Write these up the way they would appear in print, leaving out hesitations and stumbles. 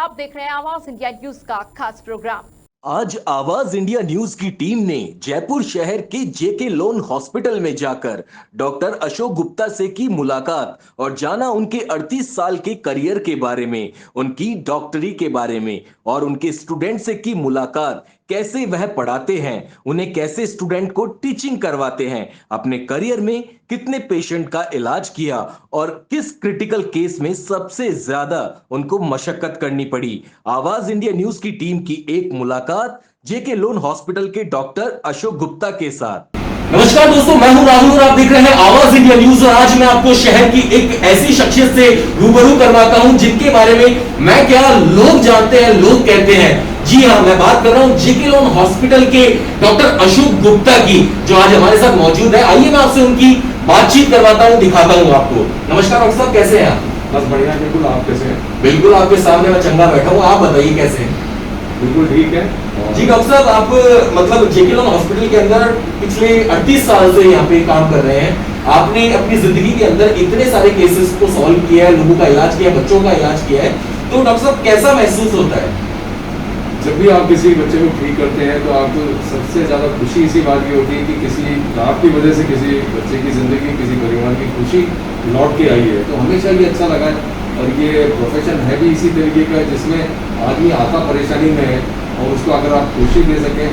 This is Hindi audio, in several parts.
आप देख रहे हैं आवाज इंडिया न्यूज का खास प्रोग्राम। आज आवाज इंडिया न्यूज की टीम ने जयपुर शहर के जेके लोन हॉस्पिटल में जाकर डॉक्टर अशोक गुप्ता से की मुलाकात और जाना उनके 38 साल के करियर के बारे में, उनकी डॉक्टरी के बारे में और उनके स्टूडेंट से की मुलाकात, कैसे वह पढ़ाते हैं, उन्हें कैसे स्टूडेंट को टीचिंग करवाते हैं, अपने करियर में कितने पेशेंट का इलाज किया और किस क्रिटिकल केस में सबसे ज्यादा उनको मशक्कत करनी पड़ी। आवाज इंडिया न्यूज की टीम की एक मुलाकात जेके लोन हॉस्पिटल के डॉक्टर अशोक गुप्ता के साथ। नमस्कार दोस्तों, मैं हूं राहुल और आप देख रहे हैं आवाज इंडिया न्यूज। और आज मैं आपको शहर की एक ऐसी शख्सियत से रूबरू करवाता हूं जिनके बारे में मैं क्या लोग जानते हैं, लोग कहते हैं। जी हां, मैं बात कर रहा हूं जेके लोन हॉस्पिटल के डॉक्टर अशोक गुप्ता की, जो आज हमारे साथ मौजूद है। आइए मैं आपसे उनकी बातचीत करवाता हूं, दिखाता हूं आपको। नमस्कार डॉक्टर साहब, कैसे हैं आप? बस बढ़िया, बिल्कुल। आप कैसे हैं? बिल्कुल आपके सामने मैं चंगा बैठा हूं, आप बताइए कैसे हैं? बिल्कुल ठीक है। जी डॉक्टर साहब, आप मतलब जेके लोन हॉस्पिटल के अंदर पिछले 38 साल से यहाँ पे काम कर रहे हैं। आपने अपनी जिंदगी के अंदर इतने सारे केसेस को सॉल्व किया है, लोगों का इलाज किया है, बच्चों का इलाज किया है, तो डॉक्टर साहब कैसा महसूस होता है? जब भी आप किसी बच्चे को ठीक करते हैं तो आपको सबसे ज़्यादा खुशी इसी बात की होती है कि किसी आपकी वजह से किसी बच्चे की ज़िंदगी, किसी परिवार की खुशी लौट के आई है। तो हमेशा ये अच्छा लगा है। और ये प्रोफेशन है भी इसी तरीके का जिसमें आदमी आता परेशानी में है और उसको अगर आप खुशी दे सकें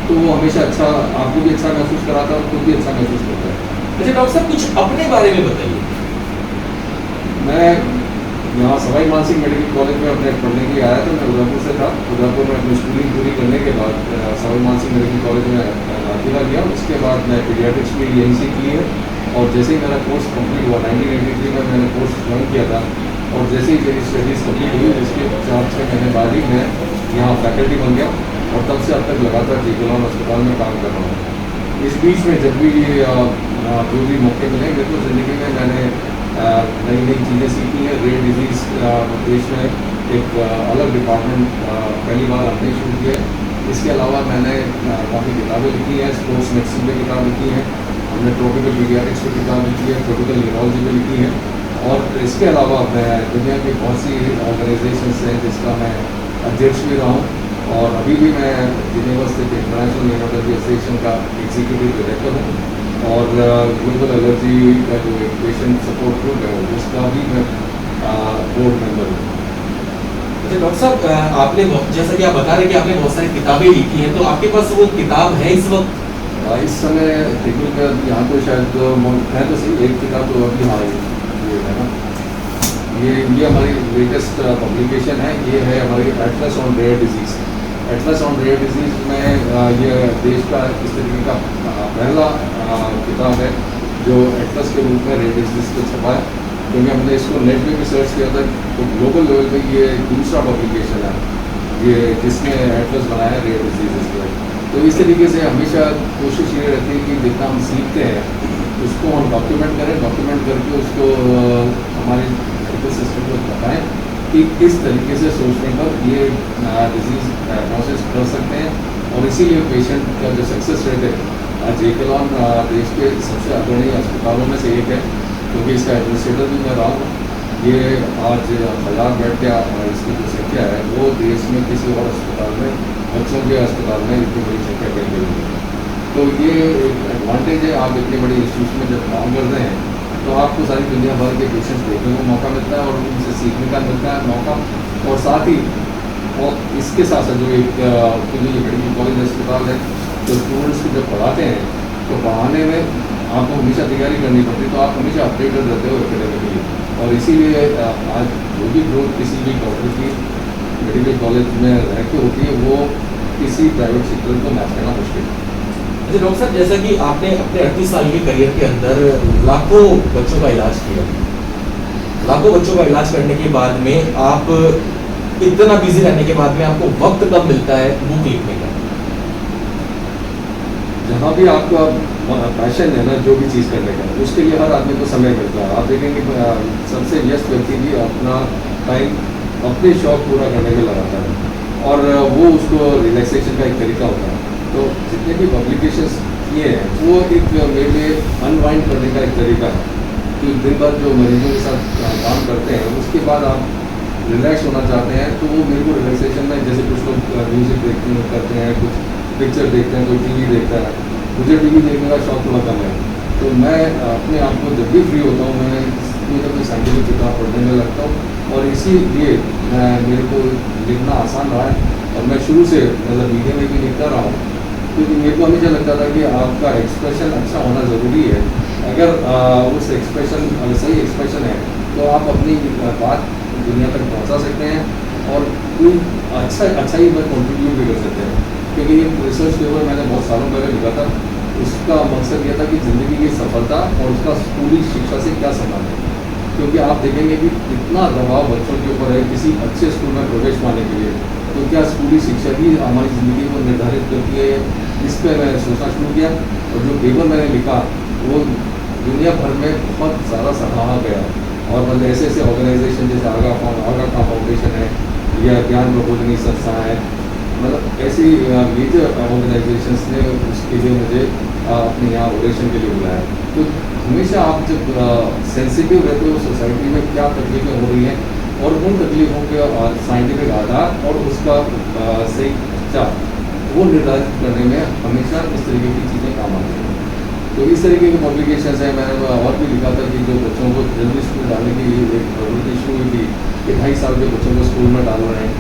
तो वो हमेशा अच्छा, आपको भी अच्छा महसूस कराता है और खुद भी अच्छा महसूस करता है। अच्छा डॉक्टर साहब, कुछ अपने बारे में बताइए। मैं यहाँ सवाई मानसिंह मेडिकल कॉलेज में अपने पढ़ने के लिए आया था। मैं उदयपुर से था। उदयपुर में अपनी स्कूलिंग पूरी करने के बाद सवाई मानसिंह मेडिकल कॉलेज में दाखिला लिया। उसके बाद मैं पीडियाट्रिक्स भी यहीं से की है। और जैसे ही मेरा कोर्स कंप्लीट हुआ 1983 में मैंने कोर्स ज्वाइन किया था। और जैसे ही मेरी स्टडीज़ कंप्लीट हुई उसके 4-6 महीने बाद ही मैं यहाँ फैकल्टी बन गया और तब से अब तक लगातार जेके लोन अस्पताल में काम कर रहा हूँ। इस बीच में जब भी जो भी मौके मिले मेरे को ज़िंदगी में मैंने नई नई चीज़ें सीखी हैं। रेयर डिजीज़ देश में एक अलग डिपार्टमेंट पहली बार हमने शुरू किया है। इसके अलावा मैंने काफ़ी किताबें लिखी हैं, स्पोर्ट्स मेडिसिन में किताब लिखी है, हमने ट्रॉपिकल पीडियाट्रिक्स में किताब लिखी है, ट्रॉपिकल न्यूरोलॉजी में लिखी है। और इसके अलावा मैं दुनिया की बहुत सी ऑर्गेनाइजेशंस हैं जिसका मैं अध्यक्ष भी रहा हूँ। और अभी भी मैं जिनेवा स्थित इंटरनेशनल न्यूरोलॉजी एसोसिएशन का एग्जीक्यूटिव डायरेक्टर हूँ। और ग्लोबल एलर्जी का जो एक पेशेंट सपोर्ट ग्रुप है उसका भी मैं बोर्ड मेंबर हूँ। अच्छा डॉक्टर साहब, आपने जैसा कि आप बता रहे हैं कि आपने बहुत सारी किताबें लिखी हैं, तो आपके पास वो किताब है इस वक्त? इस समय तकरीबन यहाँ तो शायद है तो सही एक किताब तो अभी हाँ ये है ना, ये हमारी लेटेस्ट पब्लिकेशन है। ये है हमारी atlas on rare diseases. Atlas on rare diseases में ये देश का इस तरीके का पहला किताब है जो एटलस के रूप में रेयर डिजीज़ को छपा है। क्योंकि हमने इसको नेट में भी सर्च किया था तो ग्लोबल लेवल पे ये दूसरा पब्लिकेशन है ये जिसने एटलस बनाया है रेयर डिजीज़ के। तो इस तरीके से हमेशा कोशिश ये रहती है कि जितना हम सीखते हैं उसको हम डॉक्यूमेंट करें, डॉक्यूमेंट करके उसको हमारे मेडिकल सिस्टम को बताएं कि किस तरीके से सोचने पर ये डिजीज़ डायग्नोसिस कर सकते हैं। और इसीलिए पेशेंट का जो सक्सेस रेट है जेके लोन देश के सबसे अग्रणी अस्पतालों में से एक है, क्योंकि इसका एडमिनिस्ट्रेटर भी मैं रहा हूँ। ये आज 1000 बेड का इसकी जो संख्या है वो देश में किसी और अस्पताल में, बच्चों के अस्पताल में इतनी बड़ी संख्या कहीं नहीं है। तो ये एक एडवांटेज है। आप इतनी बड़ी इंस्टीट्यूशन में जब काम कर रहे हैं तो आपको सारी दुनिया भर के पेशेंट्स देखने को मौका मिलता है और उनसे सीखने का मिलता है मौका। और साथ ही और इसके साथ साथ जो एक मेडिकल कॉलेज अस्पताल है तो स्टूडेंट्स को जब पढ़ाते हैं तो पढ़ाने में आपको हमेशा तैयारी करनी पड़ती है, तो आप हमेशा अपडेटेड रहते हो एकेडमिकली। और इसीलिए आज जो भी ग्रोथ किसी भी डॉक्टर की मेडिकल कॉलेज में रह के होती है वो किसी प्राइवेट सेक्टर को मैच करना मुश्किल है। अच्छा डॉक्टर साहब, जैसा कि आपने अपने 38 साल के करियर के अंदर लाखों बच्चों का इलाज किया, लाखों बच्चों का इलाज करने के बाद में आप इतना बिजी रहने के बाद में आपको वक्त कब मिलता है बुक लिखने का? जहाँ भी आपका पैशन है ना, जो भी चीज़ करने का, उसके लिए हर आदमी को समय मिलता है। आप देखेंगे सबसे व्यस्त व्यक्ति भी अपना टाइम अपने शौक पूरा करने में लगाता है और वो उसको रिलैक्सेशन का एक तरीका होता है। तो जितने भी पब्लिकेशंस किए हैं वो एक मेरे लिए अनवाइंड करने का एक तरीका है कि दिन भर जो मरीजों के साथ काम करते हैं उसके बाद आप रिलैक्स होना चाहते हैं तो वो मेरे को रिलैक्सेशन में, जैसे कुछ लोग म्यूज़िक देखते करते हैं, कुछ पिक्चर देखते हैं, कोई टीवी देखता है। मुझे टीवी देखने का शौक थोड़ा कम है, तो मैं अपने आप को जब भी फ्री होता हूँ मैं कोई ना कोई साइंटिफिक किताब पढ़ने में लगता हूँ। और इसीलिए मेरे को लिखना आसान रहा है और मैं शुरू से मतलब मीडिया में भी लिखता रहा हूँ, क्योंकि मेरे को हमेशा लगता था कि आपका एक्सप्रेशन अच्छा होना ज़रूरी है। अगर उस एक्सप्रेशन अगर सही एक्सप्रेशन है तो आप अपनी बात दुनिया तक पहुंचा सकते हैं और कोई अच्छा ही कंट्रीब्यूट भी कर सकते हैं। क्योंकि ये रिसर्च पेपर मैंने बहुत सालों पहले लिखा था, उसका मकसद यह था कि ज़िंदगी की सफलता और उसका स्कूली शिक्षा से क्या संबंध है। क्योंकि आप देखेंगे कि इतना दबाव बच्चों के ऊपर है किसी अच्छे स्कूल में प्रवेश पाने के लिए, तो क्या स्कूली शिक्षा ही हमारी ज़िंदगी को निर्धारित करती है? इस पर मैंने सोचना शुरू किया और जो पेपर मैंने लिखा वो दुनिया भर में बहुत ज़्यादा सराहा गया। और मतलब ऐसे ऐसे ऑर्गेनाइजेशन जैसे आगा खां फाउंडेशन है या ज्ञान प्रबोधिनी संस्था है, मतलब ऐसी मेजर ऑर्गेनाइजेशंस ने उसके लिए मुझे अपने यहाँ ऑडिशन के लिए बुलाया। तो हमेशा आप जब सेंसिटिव रहते हो सोसाइटी में क्या तकलीफें हो रही हैं और उन तकलीफों के साइंटिफिक आधार और उसका सही शिक्षा वो निर्धारित करने में हमेशा इस तरीके की चीज़ें काम आती हैं। तो इस तरीके की पब्लिकेशंस हैं। मैंने और भी लिखा था कि जो बच्चों को जल्दी स्कूल डालने की एक प्रवृत्ति शुरू हुई थी कि 2.5 साल के बच्चों को स्कूल में डाल रहे हैं,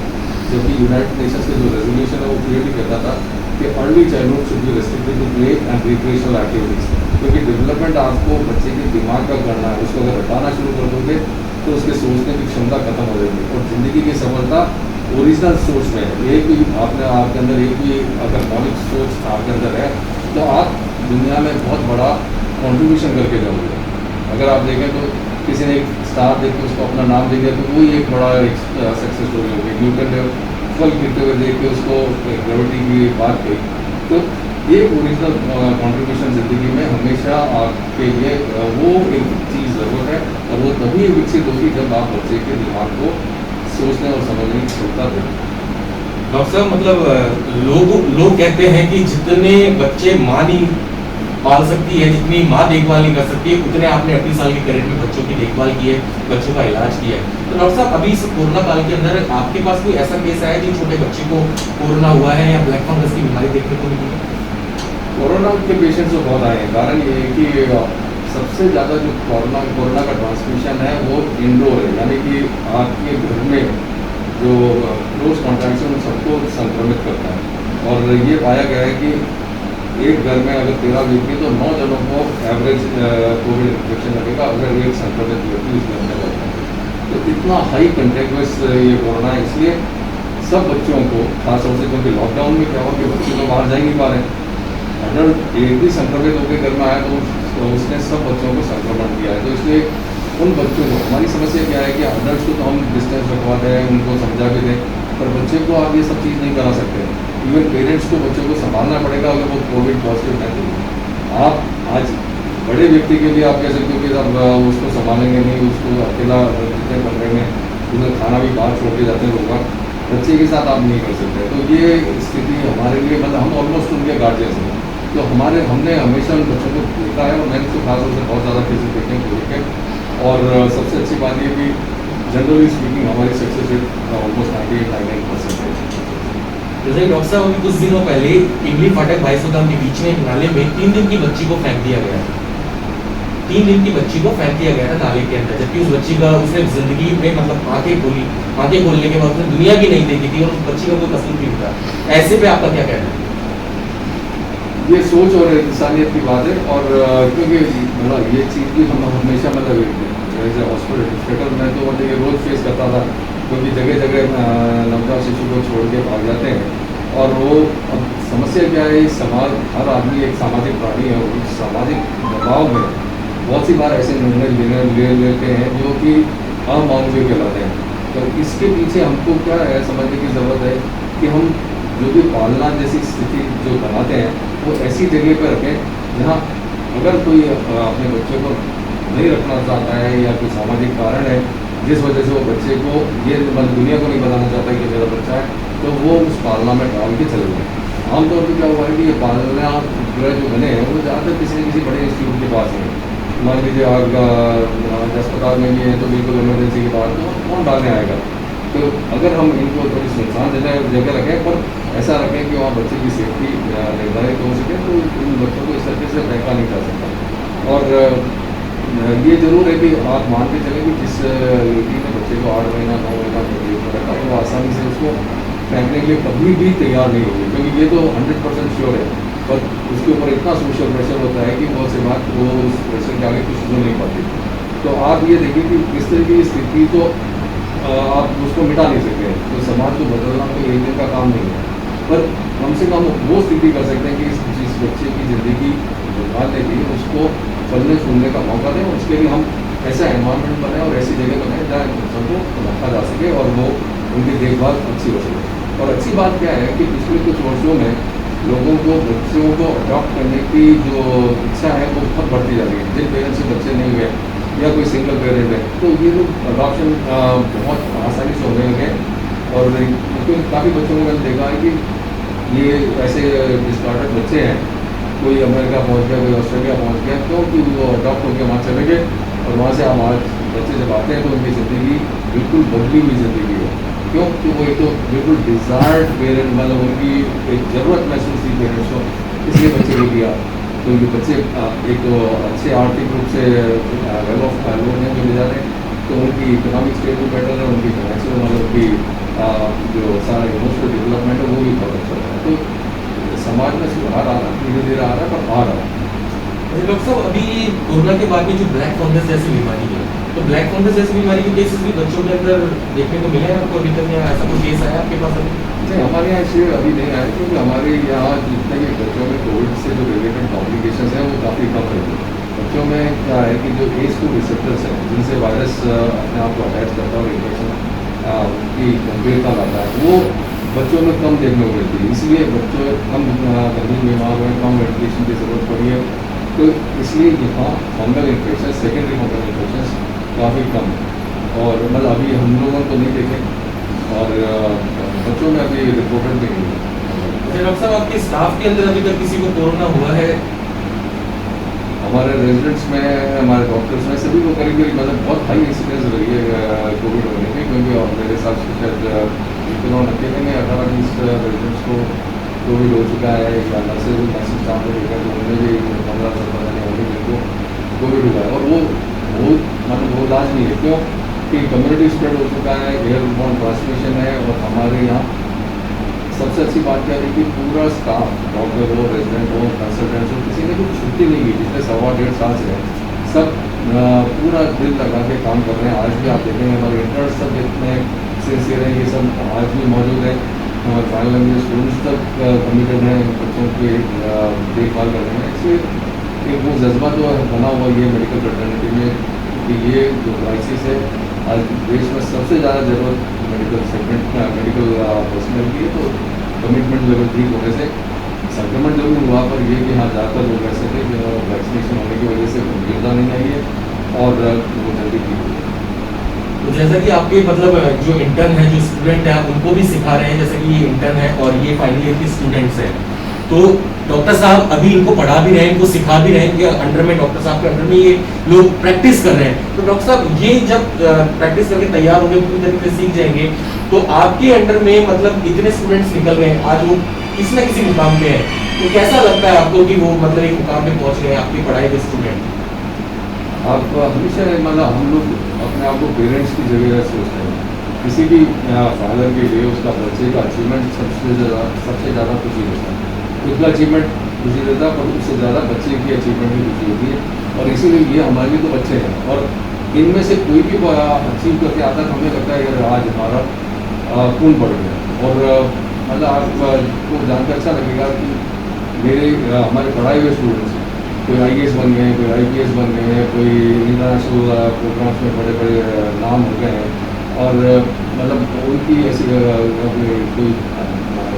जबकि यूनाइटेड नेशंस का जो रेजोल्यूशन है वो क्लियरली कहता था कि early childhood should be restricted to play and recreational activities. क्योंकि डेवलपमेंट आपको बच्चे के दिमाग का करना है, उसको अगर हटाना शुरू कर दोगे तो उसके सोचने की क्षमता खत्म हो जाएगी। और ज़िंदगी की सफलता ओरिजिनल सोच में है। एक भी आपके अंदर एक भी अगर मौलिक सोच आपके अंदर है तो आप दुनिया में बहुत बड़ा कंट्रीब्यूशन करके जाओगे। अगर आप देखें तो किसी ने एक स्टार देख के उसको अपना नाम दे दिया तो वही एक बड़ा सक्सेस स्टोरी होगी। न्यूटन ने फल गिरते हुए देख के उसको ग्रेविटी की बात कही। तो ये ओरिजिनल कंट्रीब्यूशन ज़िंदगी में हमेशा आपके लिए वो एक चीज़ ज़रूर है और वो तभी विकसित होगी जब आप बच्चे के दिमाग को सोचने और समझने की क्षमता दें। डॉक्टर साहब, मतलब लोग कहते हैं कि जितने बच्चे माँ नहीं पाल सकती है, जितनी माँ देखभाल नहीं कर सकती है, उतने आपने 38 साल के करियर में बच्चों की देखभाल की है, बच्चों का इलाज किया है। तो डॉक्टर साहब, अभी इस कोरोना काल के अंदर आपके पास कोई ऐसा केस आया जिन छोटे बच्चे को कोरोना हुआ है या ब्लैक फंगस की बीमारी देखने को मिली है? कोरोना के पेशेंट्स तो बहुत आए हैं। कारण ये है कि सबसे ज़्यादा जो कोरोना का ट्रांसमिशन है वो इंडोर है, यानी कि आपके घर में जो क्लोज कॉन्टैक्ट है उन सबको संक्रमित करता है। और ये पाया गया है कि एक घर में अगर 13 व्यक्ति तो 9 जनों को एवरेज कोविड इन्फेक्शन लगेगा अगर एक संक्रमित व्यक्ति उस घर में रहता है। तो इतना हाई कंटेगियस ये कोरोना है, इसलिए सब बच्चों को खासतौर से, क्योंकि लॉकडाउन में क्या हुआ कि बच्चे तो बाहर जा ही नहीं पा रहे, अडल्ट एक भी संक्रमित होकर घर में आया तो उसने सब बच्चों को संक्रमण किया है। तो इसलिए उन बच्चों को, हमारी समस्या क्या है कि अडल्ट को तो हम डिस्टेंस रखवा दें, उनको समझा भी दें, पर बच्चे को आप ये सब चीज़ नहीं करा सकते। इवन पेरेंट्स को बच्चों को संभालना पड़ेगा अगर वो कोविड पॉजिटिव है तो। आप आज बड़े व्यक्ति के लिए आप कह सकते हो कि आप उसको संभालेंगे नहीं, उसको अकेला जितने कमरे में उन्हें खाना भी बाहर छोड़ के जाते हैं लोग, बच्चे के साथ आप नहीं कर सकते। तो ये स्थिति हमारे लिए, मतलब हम ऑलमोस्ट उनके गार्जियंस हैं, तो हमने हमेशा उन बच्चों को देखा है और मैंने तो खासतौर से बहुत ज़्यादा केसेस देखे हैं कोविड के। और सबसे अच्छी बात ये कि जनरली स्पीकिंग हमारी सक्सेस रेट ऑलमोस्ट 98-99% है। जैसे डॉक्टर साहब, अभी कुछ दिनों पहले इमली फाटक भाई सुल्तान के बीच में एक नाले में 3 दिन की बच्ची को फेंक दिया गया था। 3 दिन की बच्ची को फेंक दिया गया था नाले के अंदर, जबकि उस बच्ची का उसने जिंदगी में मतलब आंखें खोलने के बाद उसने दुनिया भी नहीं देखी थी और उस बच्ची का कोई कसूर नहीं था। ऐसे पे आपका क्या कहना है? ये सोच और इंसानियत की बात है। और क्योंकि मतलब ये चीज़ भी हम हमेशा मतलब एज ए हॉस्पिटल में तो मतलब ये रोज़ फेस करता था, क्योंकि जगह जगह नवजात शिशु को छोड़ के भाग जाते हैं। और वो अब समस्या क्या है, समाज, हर आदमी एक सामाजिक प्राणी है, उस सामाजिक दबाव में बहुत सी बार ऐसे निर्णय ले लेते हैं जो कि अमानवीय कहलाते हैं। तो इसके पीछे हमको क्या है समझने की ज़रूरत है कि हम जो भी पालना जैसी स्थिति जो बनाते हैं वो ऐसी जगह पर रखें जहाँ अगर कोई अपने बच्चे को नहीं रखना चाहता है या कोई सामाजिक कारण है जिस वजह से वो बच्चे को ये मतलब दुनिया को नहीं बताना चाहता कि मेरा बच्चा है, तो वो उस पालना में डाल के चले गए। आमतौर पर क्या हुआ है कि ये पालना गृह जो बने हैं वो ज़्यादातर किसी न किसी बड़े इंस्टीट्यूट के पास है। मान लीजिए आप अस्पताल में भी है तो बिल्कुल इमरजेंसी के बाद तो कौन डालने आएगा। तो अगर हम इनको थोड़ी सुनसान जगह रखें, पर ऐसा रखें कि वहाँ बच्चे की सेफ्टी निर्धारित हो सके, तो इन बच्चों को इस तरीके से फेंका नहीं जा सकता। और ये ज़रूर है कि आप मान के चलें कि जिस लड़की ने बच्चे को 8 महीना 9 महीना पेट में रखा, तो वो आसानी से उसको फेंकने के लिए कभी भी तैयार नहीं होगी, क्योंकि ये तो 100% श्योर है। पर उसके ऊपर इतना सोशल प्रेशर होता है कि बहुत से बात वो उस प्रेशर के आगे कुछ बोल नहीं पाती। तो आप ये देखिए कि इस तरह की स्थिति तो आप उसको मिटा नहीं सकते, तो समाज को बदलना कोई एक दिन का काम नहीं है, पर कम से कम वो स्थिति कर सकते हैं कि जिस बच्चे की ज़िंदगी बर्बाद है उसको चलने फूलने का मौका दें। उसके लिए हम ऐसा एनवायरनमेंट बनाएं और ऐसी जगह बनाएं जहाँ बच्चों को रखा जा सके और वो उनकी देखभाल अच्छी हो सके। और अच्छी बात क्या है कि पिछले कुछ वर्षों में लोगों को बच्चों को अडॉप्ट करने की जो इच्छा है वो बहुत बढ़ती जा रही है। जिन पेरेंट्स से बच्चे नहीं हुए या कोई सिंगल पेरेंट है, तो ये लोग अडॉप्शन बहुत आसानी से होने लगे। और क्योंकि काफ़ी बच्चों को मैंने देखा है कि ये ऐसे डिस्कार्डेड बच्चे हैं, कोई अमेरिका पहुंच गया, कोई ऑस्ट्रेलिया पहुंच गया, क्योंकि वो अडॉप्ट होकर वहाँ चले गए और वहाँ से हम आज बच्चे जब आते हैं तो उनकी ज़िंदगी बिल्कुल बदली हुई ज़िंदगी है। क्यों? कि वो एक तो बिल्कुल डिज़ायर्ड पेरेंट, मतलब उनकी एक ज़रूरत महसूस थी पेरेंट्स को, इसलिए बच्चे को दिया। तो उनके बच्चे एक तो अच्छे आर्थिक रूप से वेल ऑफ लोग हैं जो ले जा रहे हैं, तो उनकी इकोनॉमिक स्टेट भी बेटर है, उनकी फाइनेंशियल मतलब की जो सारा इमोशनल डेवलपमेंट है वो भी बहुत अच्छा है। तो समाज में सुधार आ रहा है, धीरे धीरे आ रहा है, पर आ रहा है। डॉक्टर साहब, अभी कोरोना के बाद में जो ब्लैक फंगस जैसी बीमारी है, तो ब्लैक फंगस जैसी बीमारी के केसेस भी बच्चों के अंदर देखने को मिले हैं आपको अभी तक, या ऐसा कोई केस आया आपके पास अभी? नहीं, हमारे यहाँ इसलिए अभी नहीं आए क्योंकि हमारे यहाँ जितने भी बच्चों में कोविड से जो रिलेटेड कॉम्प्लिकेशंस हैं वो काफ़ी कम है। बच्चों में क्या है कि जो ACE2 रिसेप्टर्स हैं जिनसे वायरस अपने आप को अटैच करता है और इन्फेक्शन की गंभीरता लाता है, वो बच्चों में कम देखने को मिलती है। इसलिए बच्चों कम गंभीर बीमार हुए, कम मेडिकेशन की ज़रूरत पड़ी है, तो इसलिए यहाँ fungal infection, secondary fungal infection काफ़ी कम है। और मतलब अभी हम लोगों को नहीं देखे और बच्चों में अभी रिपोर्टेड भी नहीं है। डॉक्टर साहब, आपके स्टाफ के अंदर अभी तक किसी को कोरोना हुआ है? हमारे रेजिडेंट्स में, हमारे डॉक्टर्स में, सभी को करीब करीब मतलब बहुत हाई इंसिडेंस रही है कोविड होने की, क्योंकि मेरे हिसाब से शायद इतना अकेले में 18-20 रेजिडेंट्स को कोविड हो चुका है, या नर्सेज नर्सिंग स्टाफ में देखा तो उन्हें भी 15-17 जने होंगे जिनको कोविड हुआ है। और वो मतलब वो इलाज नहीं है, क्यों कि कम्युनिटी स्प्रेड हो चुका है, एयरबॉर्न ट्रांसमिशन है। और हमारे यहाँ सबसे अच्छी बात क्या है कि पूरा स्टाफ, डॉक्टर हो, रेजिडेंट हो, कंसल्टेंट्स हो, किसी ने कोई छुट्टी नहीं की पिछले 1.25 साल से। सब पूरा दिल लगा के काम कर रहे हैं। आज भी आप देखेंगे हमारे इंटर्न्स सब जितने सिंसियर हैं, ये सब आज भी मौजूद है। हमारे फाइनल लैंग्वेज स्टूडेंट्स तक कमिटेड हैं, बच्चों की देखभाल कर रहे हैं। इसलिए एक वो जज्बा तो बना हुआ ये मेडिकल फ्रेटर्निटी में कि ये जो क्राइसिस है आज देश में सबसे ज़्यादा ज़रूरत मेडिकल सेगमेंट मेडिकल पर्सनल की है। तो कमिटमेंट लेवल ठीक होने से संक्रमण जरूर हुआ, पर ये कि हाँ ज़्यादातर लोग ऐसे थे कि वैक्सीनेशन होने की वजह से गंभीरता नहीं आई है और वो जल्दी ठीक हुई। तो जैसा कि आपके मतलब जो इंटर्न है, जो स्टूडेंट है, आप उनको भी सिखा रहे हैं, जैसे कि ये इंटर्न है और ये फाइनल ईयर के स्टूडेंट्स हैं, तो डॉक्टर साहब अभी इनको पढ़ा भी रहे हैं, इनको सिखा भी रहे हैं कि अंडर में डॉक्टर साहब के अंडर में ये लोग प्रैक्टिस कर रहे हैं। तो डॉक्टर साहब ये जब प्रैक्टिस करके तैयार होंगे, पूरी तरीके से सीख जाएंगे, तो आपके अंडर में मतलब इतने स्टूडेंट्स निकल रहे हैं, आज वो किसी न किसी मुकाम पे है, तो कैसा लगता है आपको कि वो मतलब एक मुकाम पे पहुंच गए आपकी पढ़ाई के स्टूडेंट? आप हमेशा मतलब हम लोग अपने आप को पेरेंट्स की जगह सोचते हैं। किसी भी फादर के लिए उसका बच्चे का अचीवमेंट सबसे ज़्यादा खुशी देता है। खुद का अचीवमेंट खुशी देता है, पर उससे ज़्यादा बच्चे की अचीवमेंट भी खुशी होती है। और इसीलिए ये हमारे लिए तो बच्चे हैं, और इनमें से कोई भी अचीव करके आता है, हमें लगता है यार आज हमारा खून बढ़ गया। और मतलब आपको जानकर अच्छा लगेगा कि हमारे पढ़ाए हुए स्टूडेंट्स कोई IAS बन गए, कोई IPS बन गए, कोई इंटरनेशनल प्रोग्राम्स में बड़े बड़े नाम हो गए हैं। और मतलब उनकी ऐसी कोई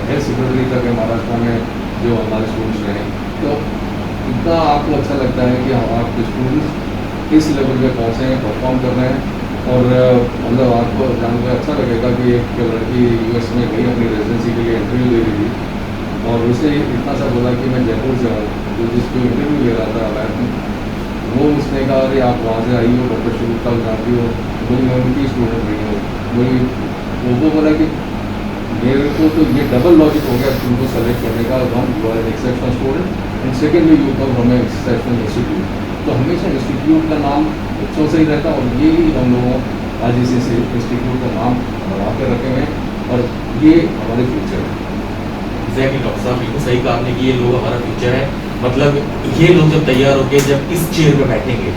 हेल्थ सेक्रेटरी तक है महाराष्ट्र में जो हमारे स्टूडेंट्स रहे हैं। तो इतना आपको अच्छा लगता है कि आपके स्टूडेंट्स इस लेवल पे पहुँचे हैं, परफॉर्म कर रहे हैं। और मतलब आपको जानकर अच्छा लगेगा कि एक लड़की US में गई अपनी रेजिडेंसी के लिए इंटरव्यू दे रही थी, और उसे इतना सा बोला कि मैं जयपुर से हूँ, जो जिसको इंटरव्यू ले रहा था अवैध में, वो उसने कहा अरे आप वहाँ से आई हो, डॉक्टर शुरू तक जानती हो, बोली मैं उनकी स्टूडेंट रही हूँ। बोली वो बोला कि मेरे को तो ये डबल लॉजिक हो गया तुमको सेलेक्ट करने का, one you are exceptional student and secondly you come from exceptional institute. तो हमेशा इंस्टीट्यूट का नाम बच्चों से ही रहता है, और ये ही हम लोगों आज इस इंस्टीट्यूट का नाम बढ़ा के रखे हुए हैं, और ये हमारे फ्यूचर है। एग्जैक्टली डॉक्टर साहब, बिल्कुल सही कहा आपने कि ये लोग हमारा फ्यूचर है। मतलब ये लोग जब तैयार होकर जब इस चेयर पे बैठेंगे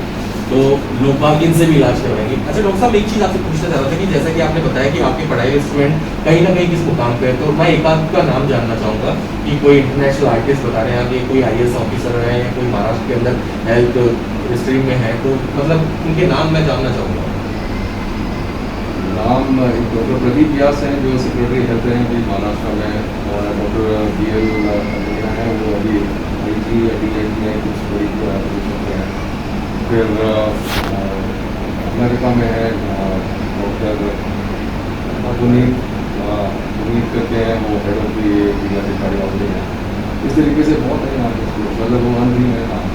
तो लोग बाग इनसे भी इलाज करवाएंगे। अच्छा डॉक्टर साहब, एक चीज़ आपसे पूछना चाह रहा था कि जैसा कि आपने बताया कि आपके पढ़ाई के स्टूडेंट कहीं ना कहीं किस मुकाम पे है, तो मैं एक आध का नाम जानना चाहूँगा कि कोई इंटरनेशनल आर्टिस्ट बता रहे हैं आप, कोई IAS ऑफिसर है या कोई महाराष्ट्र के अंदर हेल्थ स्ट्रीम में है, तो मतलब उनके नाम मैं जानना चाहूँगा। नाम डॉक्टर प्रदीप व्यास हैं जो सेक्रेटरी हेल्थ हैं अभी महाराष्ट्र में, और डॉक्टर BL मीना है वो अभी IG DIG में कुछ बड़ी पोजीशन पे हैं। फिर अमेरिका में है डॉक्टर पुनीत करके हैं, वो head of the paediatric cardiology है। इस तरीके से बहुत है यहाँ पे, मतलब वो अनग्रीन है नाम।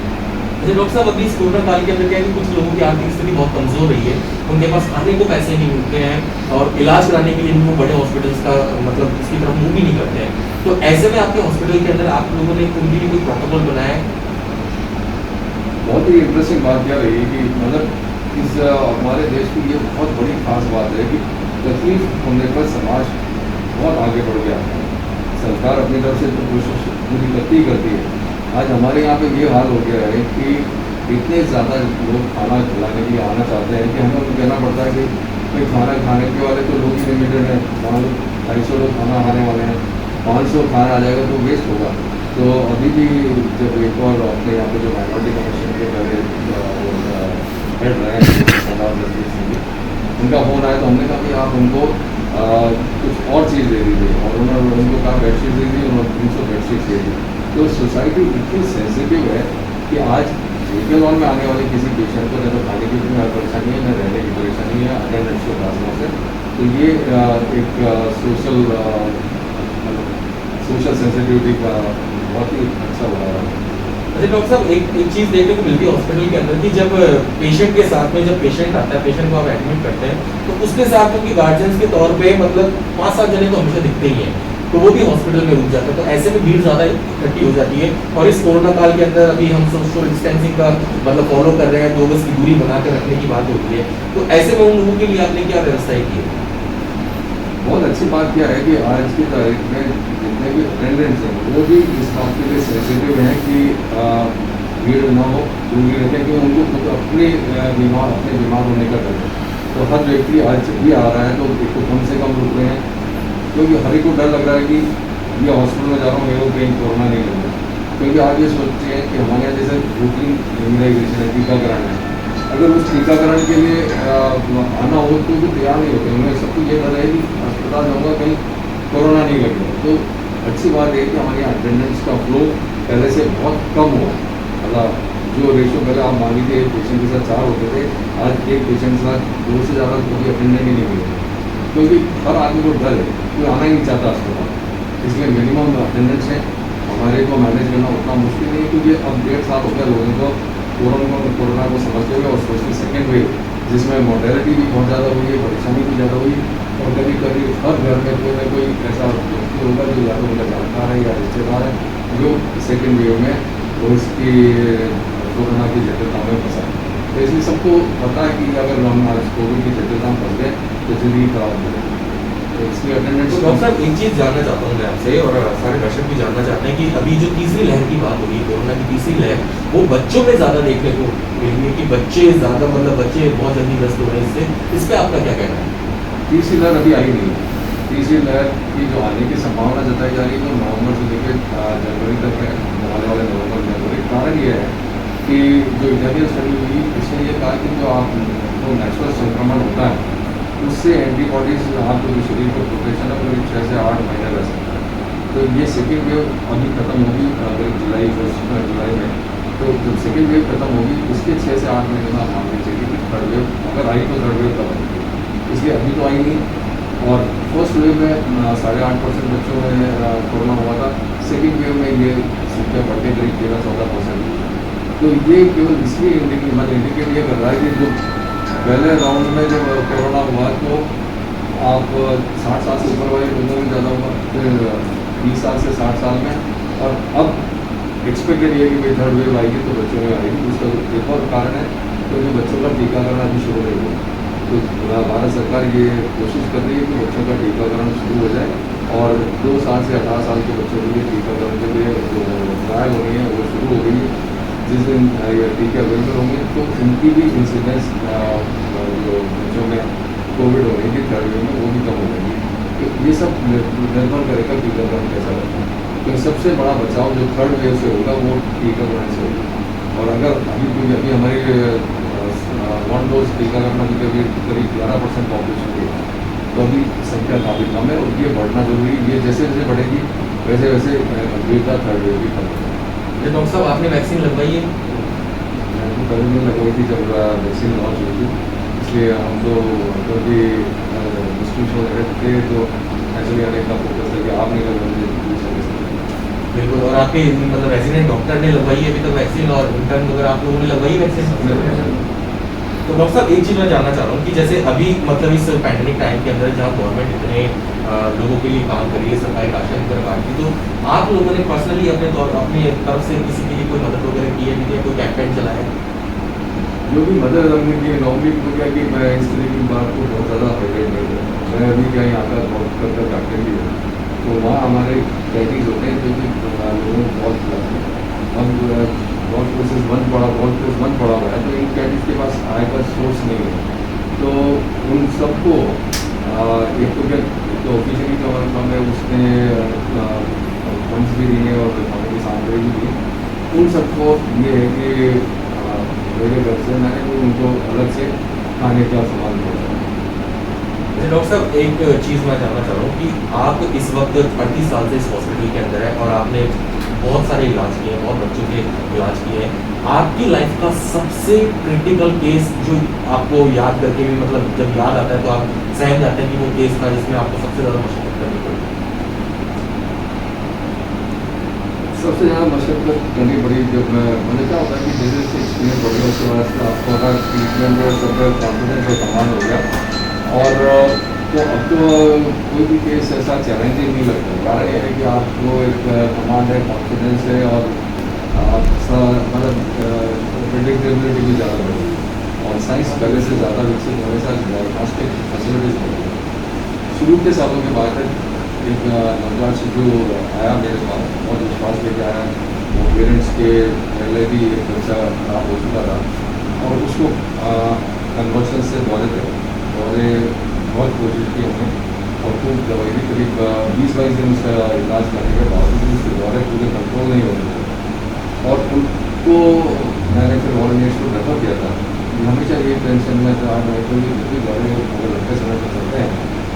अच्छा डॉक्टर साहब, अभी इस कोरोना काल के अंदर क्या है कि कुछ लोगों की आर्थिक स्थिति बहुत कमजोर रही है, उनके पास खाने को पैसे नहीं मिलते हैं और इलाज कराने के लिए वो बड़े हॉस्पिटल्स का मतलब उसकी तरफ मूव भी नहीं करते हैं। तो ऐसे में आपके हॉस्पिटल के अंदर आप लोगों ने उनके लिए कोई प्रोटोकॉल बनाया है? बहुत ही इंटरेस्टिंग बात क्या रही कि मतलब इस हमारे देश की ये बहुत बड़ी खास बात है कि तकलीफ होने पर समाज बहुत आगे बढ़ गया। सरकार अपनी तरफ से तो कोशिश पूरी करती ही करती है। आज हमारे यहाँ पे ये हाल हो गया है कि इतने ज़्यादा लोग खाना खिलाने के लिए आना चाहते हैं कि हमें उनको कहना पड़ता है कि भाई खाना खाने के वाले तो लोग ही लिमिटेड हैं, 250 लोग खाना खाने वाले हैं, 500 खाना आ जाएगा तो वेस्ट होगा। तो अभी भी जब एक और अपने यहाँ पे जो माइनॉरिटी कमीशन के पहले हेड रहे हैं सरदार रजनीश सिंह जी, उनका फ़ोन आया तो हमने कहा कि आप उनको कुछ और चीज़ दे दीजिए, और उन्होंने उनको कहा बेडशीट दे दी, उन्होंने 300 बेडशीट दे दी। तो सोसाइटी इतनी सेंसिटिव है कि आज मेडिकल हॉल में आने वाले किसी पेशेंट को न तो खाने की परेशानी है, न रहने की परेशानी है अटेंडेंस के कारणों से। तो ये एक सोशल सेंसिटिविटी का बहुत ही अच्छा उदाहरण है। अच्छा डॉक्टर साहब, एक चीज़ देखने को मिलती है हॉस्पिटल के अंदर कि जब पेशेंट के साथ में जब पेशेंट आता है, पेशेंट को आप एडमिट करते हैं तो उसके साथ उनकी गार्जियंस के तौर पे मतलब 5-7 जने तो हमेशा दिखते ही हैं, तो वो भी हॉस्पिटल में रुक जाता है। तो ऐसे में भीड़ ज़्यादा इकट्ठी हो जाती है, और इस कोरोना काल के अंदर अभी हम सोशल डिस्टेंसिंग का मतलब फॉलो कर रहे हैं, 2 गज की दूरी बना कर रखने की बात होती है। तो ऐसे में उन लोगों के लिए आपने क्या व्यवस्थाएं की है? बहुत अच्छी बात क्या है कि आज की तारीख में जितने भी अटेंडेंट्स हैं वो भी इस बात के लिए सेंसिटिव हैं कि भीड़ न हो, दूरी रखें, कि उनको खुद अपने बीमार होने का डर है। तो हर व्यक्ति आज भी आ रहा है तो एक कम से कम रुक रहे हैं, क्योंकि हर एक को डर लग रहा है कि ये हॉस्पिटल में जा रहा हूँ, मेरे को कहीं कोरोना नहीं लग रहा। क्योंकि आप ये सोचते हैं कि हमारे यहाँ जैसे रूटीन इम्यूनाइजेशन है, टीकाकरण है, अगर उस टीकाकरण के लिए आना हो तो भी तैयार नहीं होते। उन्हें सबको ये डर है कि अस्पताल जाऊँगा कहीं कोरोना नहीं लगेगा। तो अच्छी बात है कि हमारे यहाँ अटेंडेंस का फ्लो पहले से बहुत कम हुआ। मतलब जो रेशो पहले आप मान लीजिए एक पेशेंट के साथ 4 होते थे, आज एक पेशेंट के साथ 2 से ज़्यादा कोई अटेंडेंट ही नहीं मिलते, क्योंकि हर आदमी को डर है, कोई आना ही नहीं चाहता अस्पताल। इसलिए मिनिमम अटेंडेंस है, हमारे को मैनेज करना उतना मुश्किल नहीं है, क्योंकि अब 1.5 साल हो गया लोगों को कोरोना को समझते हुए, और स्पेशली सेकेंड वेव जिसमें मोर्टेलिटी भी बहुत ज़्यादा हुई है, परेशानी भी ज़्यादा हुई। और कभी कभी हर घर में कोई ना कोई ऐसा व्यक्ति होगा जो या तो उनका जानकार है या रिश्तेदार है जो सेकेंड वेव में वो इसकी कोरोना की जटिलता में फंसा है। तो इसलिए सबको पता है कि अगर हम आज कोविड की जटिलता में फंस गए तो जिंदगी खराब हो जाएगी। तो इसकी अटेंडेंस। तो डॉक्टर साहब, एक चीज़ जानना चाहता हूँ मैं आपसे, और सारे दर्शक भी जानना चाहते हैं कि अभी जो तीसरी लहर की बात हो रही है, कोरोना की तीसरी लहर, वो बच्चों में ज़्यादा देखने को मिली है कि बच्चे ज़्यादा मतलब बच्चे बहुत जल्दी ग्रस्त हो रहे हैं इससे, इस पर आपका क्या कहना है? तीसरी लहर अभी आई नहीं है। तीसरी लहर की जो आने की संभावना जताई जा रही है तो नवंबर से लेकर जनवरी तक है, आने वाले नवंबर जनवरी। कारण ये है कि जो इटालियन स्टडी हुई इसने ये कहा कि जो आप जो नेचुरल संक्रमण होता है उससे एंटीबॉडीज आपको जो शरीर को प्रोटेक्शन है वो 6 से 8 महीने रह सकता है। तो ये सेकेंड वेव अभी खत्म होगी अगर जुलाई में, तो जब सेकेंड वेव खत्म होगी उसके 6 से 8 महीने में आप मान लीजिए कि थर्ड वेव अगर आई तो थर्ड वेव तब होगी। इसलिए अभी तो आई नहीं। और फर्स्ट वेव में 8.5% बच्चों में कोरोना हुआ था, सेकेंड वेव में ये संख्या बढ़ के करीब 13-14%। तो ये केवल इसलिए इंडिकेट ये कर रहा है कि जो पहले राउंड में जब कोरोना हुआ तो आप 60 साल से ऊपर वाले लोगों में ज़्यादा होगा, फिर 20 साल से 60 साल में, और अब एक्सपेक्टेड ये है कि भाई थर्ड वेव आएगी तो बच्चों में आएगी। उसका एक और कारण है क्योंकि बच्चों का टीकाकरण अभी शुरू नहीं हुआ, तो भारत सरकार ये कोशिश कर रही है कि बच्चों का टीकाकरण शुरू हो जाए, और 2 साल से 18 साल के बच्चों के लिए टीकाकरण के लिए जो ट्रायल हो रही है वो शुरू हो गई है। जिस दिन ये टीके अवेलेबल होंगे तो इनकी भी इंसिडेंस जो बच्चों में कोविड होने की थर्ड वेव में वो भी कम हो जाएगी। तो ये सब निर्भर करेगा टीकाकरण कैसा रहता है। तो सबसे बड़ा बचाव जो थर्ड वेव से होगा वो टीकाकरण से होगा। और अगर अभी हमारी 1 डोज टीकाकरण अभी करीब 11% पॉपुलेशन की है, तो अभी संख्या काफ़ी कम है, और ये बढ़ना जरूरी है। ये जैसे जैसे बढ़ेगी वैसे वैसे गंभीरता थर्ड वेव की कम होगी। डॉक्टर साहब आपने वैक्सीन लगवाई है? मैंने पहले नहीं लगवाई थी जब वैक्सीन लॉन्च हुई थी, इसलिए हम तो क्योंकि डिस्ट्रीब्यूशन हेड थे तो एक्चुअली अनेक का फोकस है कि आपने लगवाई। बिल्कुल। और आपके मतलब रेजिडेंट डॉक्टर ने लगवाई है अभी तक वैक्सीन, और इंटर्न वगैरह आप लोगों ने लगवाई वैक्सीन? तो डॉक्टर साहब एक चीज़ मैं जानना चाह रहा हूँ कि जैसे अभी मतलब इस पैंडेमिक टाइम के अंदर जहाँ गवर्नमेंट इतने लोगों के लिए काम कर रही है, सरकारी राशन करवा की, तो आप लोगों ने पर्सनली अपने तरफ से किसी के लिए कोई मदद वगैरह की है, या कोई कैंपेन चलाया है? जो भी मदद हमने की नॉर्मली तो क्या कि मैं इस तरह की बात को बहुत ज़्यादा हाईलाइट नहीं करता। मैं अभी क्या यहाँ का बहुत करता कैप्टन भी है, तो वहाँ हमारे कैंटीन होते हैं जो कि लोगों को बहुत खिलाते हैं। हम बहुत कोर्सेज बंद पड़ा हुआ है, तो इन कैंटीन के पास आय का सोर्स नहीं है, तो उन सबको एक तो क्या तो ऑफिशियली जो हमारा काम है उसने फंड्स भी दिए और खाने की सामग्री भी दी। उन सबको ये है कि मेरे घर से मैंने भी उनको अलग से खाने का सामान दिया। डॉक्टर साहब एक चीज़ मैं जानना चाह रहा हूँ कि आप इस वक्त 38 साल से इस हॉस्पिटल के अंदर है, और आपने बहुत सारे इलाज किए हैं, बहुत बच्चों के इलाज किए हैं। आपकी लाइफ का सबसे क्रिटिकल केस जो आपको याद करके भी मतलब जब याद आता है तो आप सहम जाते हैं कि वो केस था जिसमें आपको सबसे ज़्यादा मशक्कत करनी पड़ी? सबसे ज़्यादा मशक्कत करनी पड़ी जब मैंने क्या होता है कि जैसे जैसे एक्सपीरियंस बढ़ गया उसके बाद आपको हर ट्रीटमेंट में सब कॉन्फिडेंस और कमाल हो गया, और तो अब तो कोई भी केस ऐसा चैलेंजिंग नहीं लगता। कारण यह है कि आपको एक कमांड है, कॉन्फिडेंस है, और मतलब प्रेडिक्टेबिलिटी भी ज़्यादा बढ़ गई, और साइंस पहले से ज़्यादा विकसित होने से डायग्नोस्टिक फैसिलिटीज बढ़ गई। शुरू के सालों के बाद एक नवजात शिशु आया मेरे पास, बहुत विश्वास लेके आया, वो पेरेंट्स के पहले भी एक बच्चा खराब हो चुका था, और उसको कन्वर्सन से दौरे बहुत कोशिश की हमने, और खूब दवाई भी करीब 20-22 दिन उसका इलाज करने के बावजूद उसके दौरे पूरे कंट्रोल नहीं होते थे, और उनको मैंने फिर वॉलंटियर्स को रेफर किया था। हमेशा ये टेंशन में था मैं क्योंकि दौरे अगर लंबे समय तक चलते हैं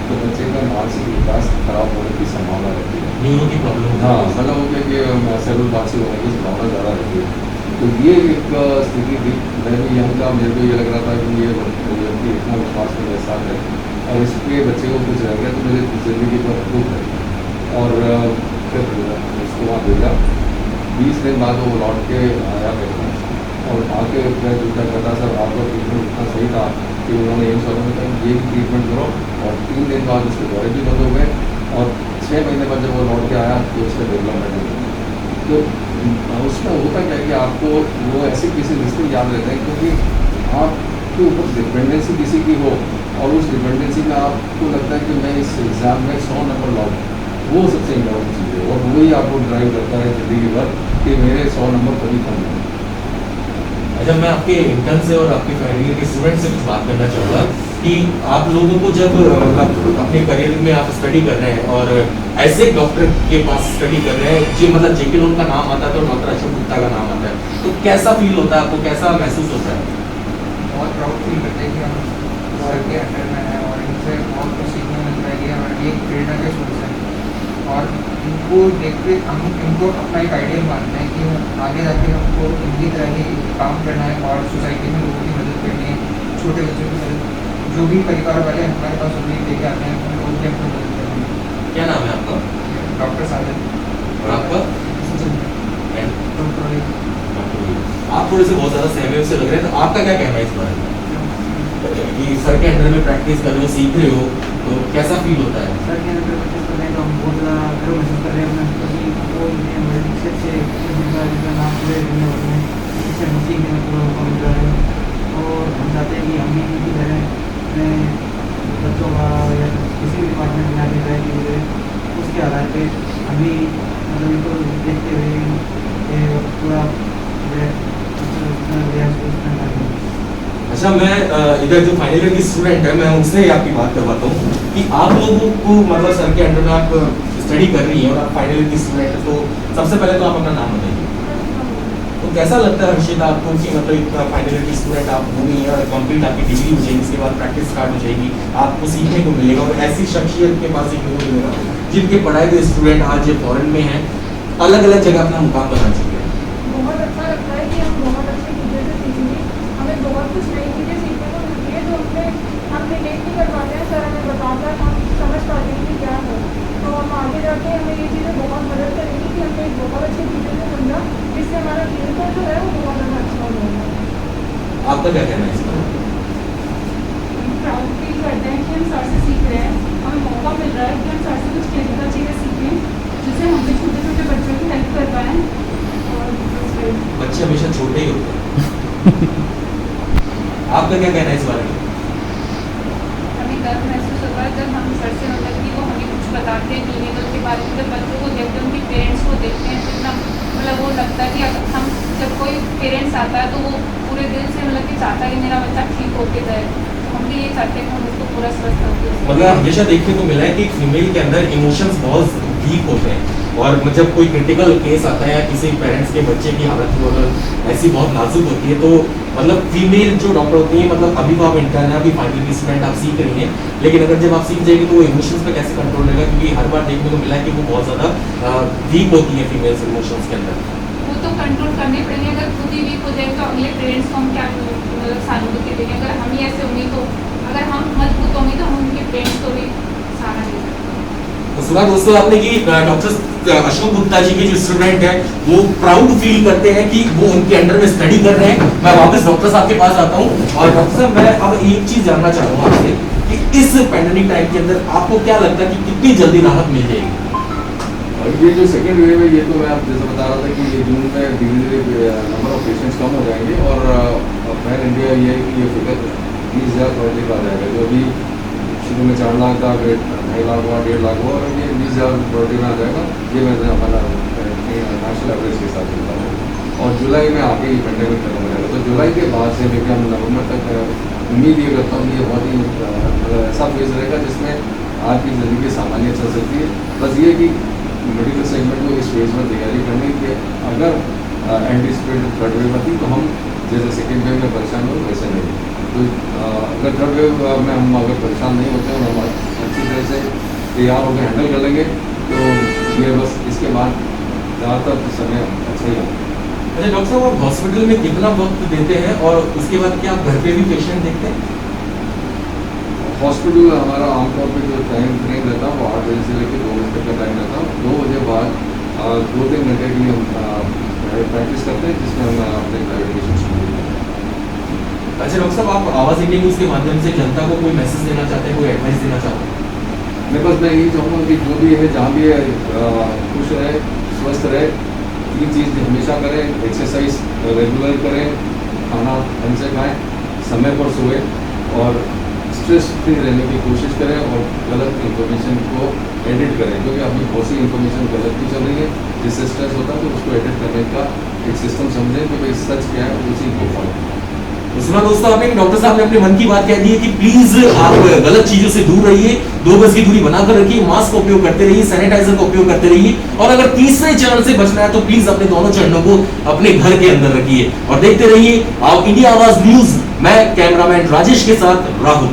तो बच्चे का मानसिक विकास खराब होने की संभावना रहती है। न्यूरो की प्रॉब्लम? हाँ, मतलब हो गया कि सेलुलर पालसी होने की संभावना ज़्यादा रहती है। तो ये एक स्थिति थी। मैं भी यहाँ का मेरे को ये लग रहा था कि ये व्यक्ति इतना विश्वास मेरे साथ है, और इसके बच्चे को कुछ रह गया तो मेरी ज़िंदगी पर दुख है, और फिर उसको वहाँ भेजा। 20 दिन बाद वो लौट के आया मेरे पास, और आके मैं जूता कहता सर आपका ट्रीटमेंट इतना सही था कि उन्होंने ये सर में कहा ये ट्रीटमेंट करो, और 3 दिन बाद उसके दौरे भी बंद हो गए, और 6 महीने बाद जब वो लौट के आया तो उसका डेवलपमेंट हो गया। तो उसमें होता क्या है कि आपको वो ऐसे किसी रिश्ते याद रहते हैं क्योंकि आपके ऊपर डिपेंडेंसी किसी की हो, और उस डिपेंडेंसी में आपको लगता है कि मैं इस एग्ज़ाम में 100 नंबर लाऊँ, वो सबसे इम्पोर्टेंट चीज़ है, और वही आपको ड्राइव करता है ज़िंदगी भर कि मेरे 100 नंबर कभी कम नहीं। अच्छा, मैं आपके इंटर्न से और आपकी फैमिली के स्टूडेंट से कुछ बात करना चाहूँगा कि आप लोगों को जब अपने करियर में आप स्टडी कर रहे हैं और ऐसे डॉक्टर के पास स्टडी कर रहे हैं जो मतलब जेके लोन का नाम आता है तो डॉक्टर अशोक गुप्ता का नाम आता है, तो कैसा फील होता है आपको, कैसा महसूस होता है? बहुत प्राउड फील करते हैं कि हम सर के अंडर में हैं, और इनसे बहुत कुछ सीखने मिल रहा है कि हमारी एक प्रेरणा के सोर्स है, और इनको देख के हम इनको अपना एक आइडियल मानते हैं कि आगे जाके हमको इनकी तरह ही काम करना है और सोसाइटी में लोगों की मदद करनी है, छोटे बच्चों की मदद, जो भी परिवार वाले हमारे पास उम्मीद लेके आते हैं उन लोगों की हमको मदद करनी है। क्या नाम है आपका? डॉक्टर साजिद। और आपका? डॉक्टर आप थोड़े से बहुत ज़्यादा सहमे से लग रहे हैं, तो आपका क्या कहना है इस बारे में कि सर के अंडर में प्रैक्टिस कर रहे हो, सीख रहे हो, तो कैसा फील होता है? सर के अंदर प्रैक्टिस कर रहे हैं तो हम बहुत ज़्यादा गर्व महसूस कर रहे हैं अपने प्रति को इतने बड़े शिक्षक से जिनका नाम पूरे दुनिया भर में इससे हम सीखने का पूरा मौका मिल रहा है और हम चाहते हैं कि हम भी इनकी तरह अपने बच्चों का या किसी भी डिपार्टमेंट में आगे जाए कि उसके आधार पर हम भी मतलब इनको देखते हुए पूरा अच्छा, मैं इधर जो फाइनल ईयर की स्टूडेंट है मैं उनसे आपकी बात करवाता हूँ कि आप लोगों को मतलब सर के अंडर में आप स्टडी कर रही हैं और आप फाइनल ईयर की स्टूडेंट है, तो सबसे पहले तो आप अपना नाम बताइए। तो कैसा लगता है हर्षिता आपको कि मतलब इतना फाइनल ईयर की स्टूडेंट आप हो गई हैं और कंप्लीट आपकी डिग्री हो जाएगी, इसके बाद प्रैक्टिस स्टार्ट हो जाएगी, आपको सीखने को मिलेगा और ऐसी शख्सियत के पास सीखने को मिलेगा जिनके पढ़ाए हुए स्टूडेंट आज फॉरेन में हैं, अलग अलग जगह अपना मुकाम बना चुके हैं। बहुत अच्छा लगता है कि हम बहुत अच्छी चीज़ें से सीखेंगे, हमें बहुत कुछ नई चीज़ें सीखने को मिलती है जो हम रिलेट नहीं कर पाते हैं। सर हमें बताता है, हम समझ पाते हैं कि क्या है, तो हम आगे जाके हमें ये चीज़ें बहुत मदद करेंगी कि हमने एक बहुत अच्छी चीज़ें से समझा, जिससे हमारा फ्यूचर जो है वो बहुत ज़्यादा अच्छा हो जाएगा। आपका क्या कहना है इस पर? प्राउड फील करते हैं कि हम सर से सीख रहे हैं, हमें मौका मिल रहा है कि हम सर से कुछ टेक्निकल चीज़ें सीखें जिससे हम भी छोटे छोटे बच्चों की हेल्प कर पाएँ। बच्चे हमेशा छोटे ही होते हैं। आपका क्या कहना है इस बारे में? हमें गर्व महसूस होता है जब हम सर से मतलब कि वो हमें कुछ बताते हैं क्लिनिकल के बारे में, जब बच्चों को देखते हैं उनके पेरेंट्स को देखते हैं तो इतना मतलब वो लगता है कि अगर हम जब कोई पेरेंट्स आता है तो वो पूरे दिल से मतलब कि चाहता है कि मेरा बच्चा ठीक होके जाए, तो हम भी ये चाहते हैं कि हम उसको पूरा स्वस्थ होके। मतलब हमेशा देखने को मिला है कि फीमेल के अंदर इमोशंस बहुत वीक होते हैं और जब कोई क्रिटिकल केस आता है या किसी पेरेंट्स के बच्चे की हालत वो अगर ऐसी बहुत नाजुक होती है तो मतलब फीमेल जो डॉक्टर होती है, मतलब अभी तो आप इंटर्न है, अभी फाइनल की स्टूडेंट आप सीख रही हैं, लेकिन अगर जब आप सीख जाएंगे तो वो इमोशंस पे कैसे कंट्रोल रहेगा, क्योंकि हर बार देखने को मिला है कि वो बहुत ज़्यादा वीक होती है फीमेल्स इमोशंस के अंदर। वो तो कंट्रोल करने पड़ेंगे, अगर खुद ही वीक हो जाए तो अगले पेरेंट्स को हम क्या मतलब सहानुभूति देंगे। अगर हम ही ऐसे होंगे तो अगर हम मजबूत होंगे तो हम उनके पेरेंट्स को भी सहारा दे सकते हैं। तो सुना दोस्तों आपने कि डॉक्टर अशोक गुप्ता जी के जो स्टूडेंट हैं वो प्राउड फील करते हैं कि वो उनके अंडर में स्टडी कर रहे हैं। मैं वापस डॉक्टर साहब के पास आता हूं और डॉक्टर साहब मैं अब एक चीज जानना चाहूंगा आपसे कि इस पैंडेमिक टाइम के अंदर आपको क्या लगता है कि कितनी जल्दी राहत मिल जाएगी? और ये जो सेकेंड वेव है ये तो मैं आप जैसे बता रहा था कि ये जून में धीरे धीरे नंबर ऑफ पेशेंट्स कम हो जाएंगे और पैन इंडिया ये है कि ये फिगर 20,000 करोड़ का आ जाएगा। जो अभी शुरू में 4 लाख था, फिर 2.5 लाख हुआ, 1.5 लाख हुआ और ये 20,000 करोड़ में आ जाएगा। ये मैं हमारा नेशनल एवरेज के साथ चलता है और जुलाई में आके ये पेंडेमिक खत्म हो जाएगा। तो जुलाई के बाद से लेकर हम नवंबर तक उम्मीद ये करता हूँ कि ये बहुत ही ऐसा फेज रहेगा जिसमें आपकी ज़िंदगी सामान्य चल सकती है। बस ये कि मेडिकल सेगमेंट को इस फेज में तैयारी करनी है। अगर एंटीसिपेटेड थर्ड वेव आती तो हम जैसे सेकेंड वेव में परेशान हो वैसे नहीं। तो अगर थर्ड वेव में हम अगर परेशान नहीं होते और हम अच्छी तरह से तैयार होकर हैंडल कर लेंगे तो ये बस इसके बाद ज़्यादातर समय अच्छा ही होगा। अच्छा डॉक्टर साहब, आप हॉस्पिटल में कितना वक्त देते हैं और उसके बाद क्या आप घर पे भी पेशेंट देखते हैं? हॉस्पिटल हमारा आमतौर पे जो टाइम फ्रेम रहता है वो 8 बजे से लेकर 2 घंटे का टाइम रहता है। 2 बजे बाद 2-3 घंटे के लिए हम प्रैक्टिस करते हैं जिसमें हम अपने क्लैरिफिकेशन शुरू करते हैं। अच्छा डॉक्टर साहब, आप आवाज़ इंडिया न्यूज़ के माध्यम से जनता को कोई मैसेज देना चाहते हैं, कोई एडवाइस देना चाहते हैं? मैं बस मैं यही चाहूँगा कि जो भी है जहाँ भी है खुश रहे, स्वस्थ रहे। 3 चीज़ हमेशा करें, एक्सरसाइज रेगुलर करें, खाना ढंग से खाएँ, समय पर सोएं और स्ट्रेस फ्री रहने की कोशिश करें और गलत इन्फॉर्मेशन को एडिट करें, क्योंकि अभी बहुत सी इन्फॉर्मेशन गलत भी चल रही है जिससे स्ट्रेस होता है। तो उसको एडिट करने का एक सिस्टम समझें कि भाई सच क्या है, उसी को फॉलो करें। तो सुना दोस्तों आपने डॉक्टर साहब ने अपने मन की बात कह दी है कि प्लीज आप गलत चीजों से दूर रहिए, 2 गज की दूरी बनाकर रखिए, मास्क का उपयोग करते रहिए, सैनिटाइजर का उपयोग करते रहिए और अगर तीसरे चरण से बचना है तो प्लीज अपने दोनों चरणों को अपने घर के अंदर रखिए और देखते रहिए इंडिया आवाज न्यूज। मैं कैमरामैन राजेश के साथ राहुल।